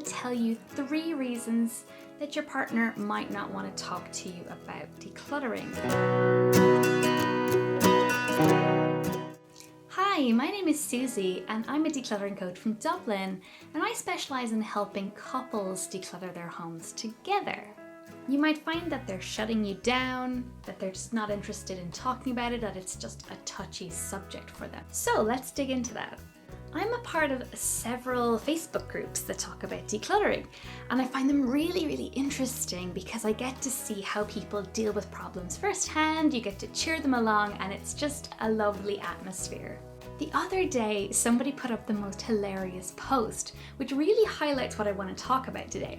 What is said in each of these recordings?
want to tell you 3 reasons that your partner might not want to talk to you about decluttering. Hi, my name is Susie and I'm a decluttering coach from Dublin, and I specialise in helping couples declutter their homes together. You might find that they're shutting you down, that they're just not interested in talking about it, that it's just a touchy subject for them. So let's dig into that. I'm a part of several Facebook groups that talk about decluttering, and I find them really interesting because I get to see how people deal with problems firsthand. You get to cheer them along, and it's just a lovely atmosphere. The other day, somebody put up the most hilarious post, which really highlights what I want to talk about today.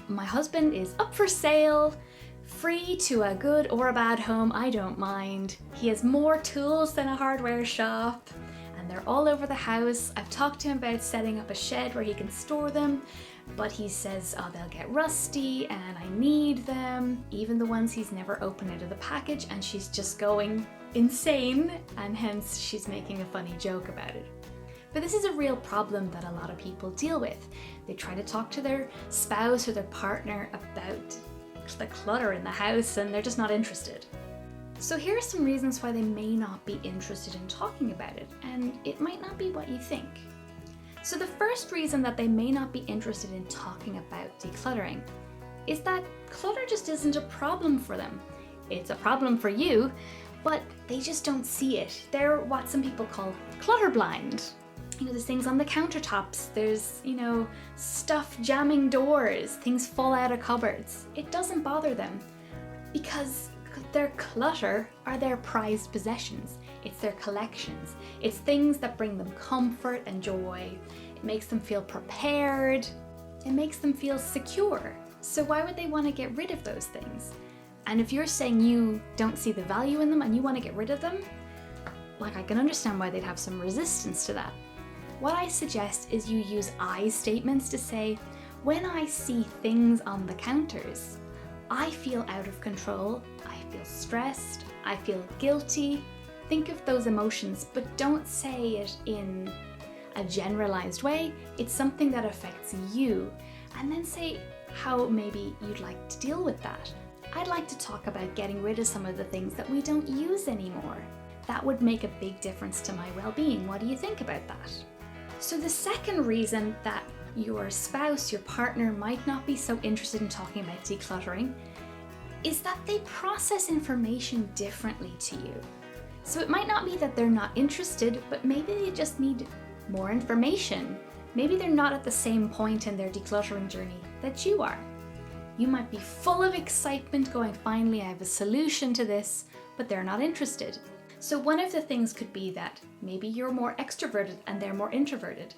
My husband is up for sale, free to a good or a bad home, I don't mind. He has more tools than a hardware shop, and they're all over the house. I've talked to him about setting up a shed where he can store them, but he says, oh, they'll get rusty and I need them, even the ones he's never opened out of the package, and she's just going insane, and hence she's making a funny joke about it. But this is a real problem that a lot of people deal with. They try to talk to their spouse or their partner about the clutter in the house, and they're just not interested. So here are some reasons why they may not be interested in talking about it, and it might not be what you think. So the first reason that they may not be interested in talking about decluttering is that clutter just isn't a problem for them. It's a problem for you, but they just don't see it. They're what some people call clutter blind. There's things on the countertops, there's, stuff jamming doors, things fall out of cupboards. It doesn't bother them because their clutter are their prized possessions. It's their collections. It's things that bring them comfort and joy. It makes them feel prepared. It makes them feel secure. So why would they want to get rid of those things? And if you're saying you don't see the value in them and you want to get rid of them, I can understand why they'd have some resistance to that. What I suggest is you use I statements to say, when I see things on the counters, I feel out of control, I feel stressed, I feel guilty. Think of those emotions, but don't say it in a generalized way. It's something that affects you. And then say how maybe you'd like to deal with that. I'd like to talk about getting rid of some of the things that we don't use anymore. That would make a big difference to my well-being. What do you think about that? So the second reason that your spouse, your partner might not be so interested in talking about decluttering is that they process information differently to you. So it might not be that they're not interested, but maybe they just need more information. Maybe they're not at the same point in their decluttering journey that you are. You might be full of excitement going, finally I have a solution to this, but they're not interested. So one of the things could be that maybe you're more extroverted and they're more introverted.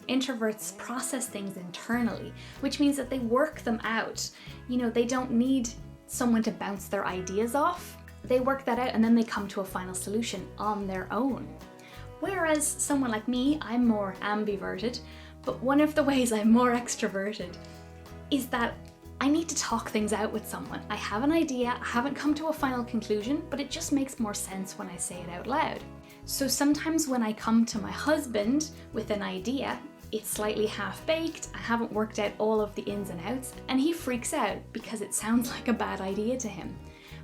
Introverts process things internally, which means that they work them out. They don't need someone to bounce their ideas off. They work that out and then they come to a final solution on their own. Whereas someone like me, I'm more ambiverted, but one of the ways I'm more extroverted is that I need to talk things out with someone. I have an idea, I haven't come to a final conclusion, but it just makes more sense when I say it out loud. So sometimes when I come to my husband with an idea, it's slightly half-baked, I haven't worked out all of the ins and outs, and he freaks out because it sounds like a bad idea to him.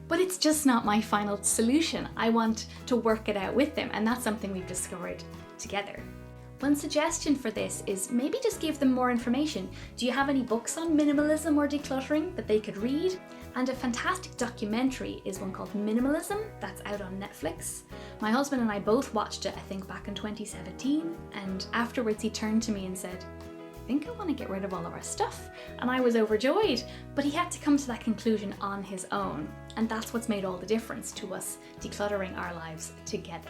But it's just not my final solution. I want to work it out with him, and that's something we've discovered together. One suggestion for this is maybe just give them more information. Do you have any books on minimalism or decluttering that they could read? And a fantastic documentary is one called Minimalism, that's out on Netflix. My husband and I both watched it, I think back in 2017, and afterwards he turned to me and said, I think I want to get rid of all of our stuff. And I was overjoyed, but he had to come to that conclusion on his own. And that's what's made all the difference to us decluttering our lives together.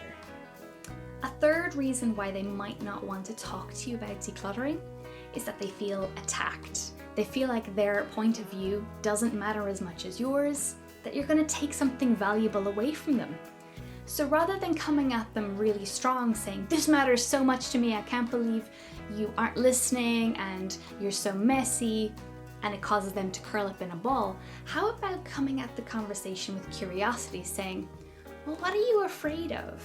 A third reason why they might not want to talk to you about decluttering is that they feel attacked. They feel like their point of view doesn't matter as much as yours, that you're going to take something valuable away from them. So rather than coming at them really strong saying, this matters so much to me, I can't believe you aren't listening and you're so messy, and it causes them to curl up in a ball, how about coming at the conversation with curiosity, saying, well, what are you afraid of?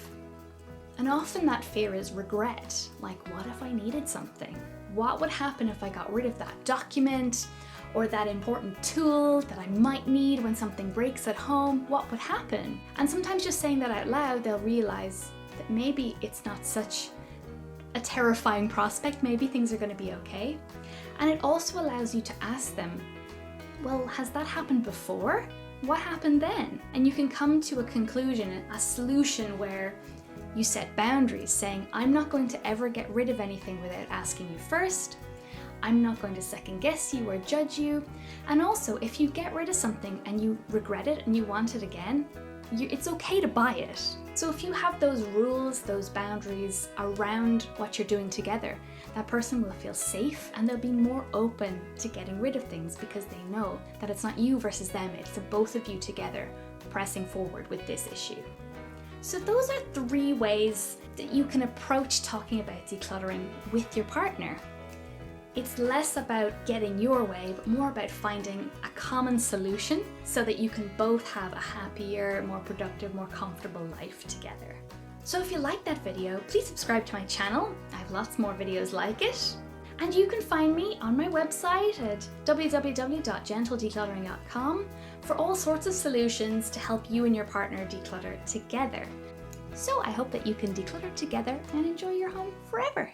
And often that fear is regret, like what if I needed something? what would happen if I got rid of that document or that important tool that I might need when something breaks at home? What would happen? And sometimes just saying that out loud, they'll realize that maybe it's not such a terrifying prospect, maybe things are going to be okay. And it also allows you to ask them, well, has that happened before? What happened then? And you can come to a conclusion, a solution where you set boundaries, saying, I'm not going to ever get rid of anything without asking you first. I'm not going to second guess you or judge you. And also, if you get rid of something and you regret it and you want it again, it's okay to buy it. So if you have those rules, those boundaries around what you're doing together, that person will feel safe and they'll be more open to getting rid of things because they know that it's not you versus them, it's the both of you together pressing forward with this issue. So those are 3 ways that you can approach talking about decluttering with your partner. It's less about getting your way, but more about finding a common solution so that you can both have a happier, more productive, more comfortable life together. So if you like that video, please subscribe to my channel. I have lots more videos like it. And you can find me on my website at www.gentledecluttering.com for all sorts of solutions to help you and your partner declutter together. So I hope that you can declutter together and enjoy your home forever.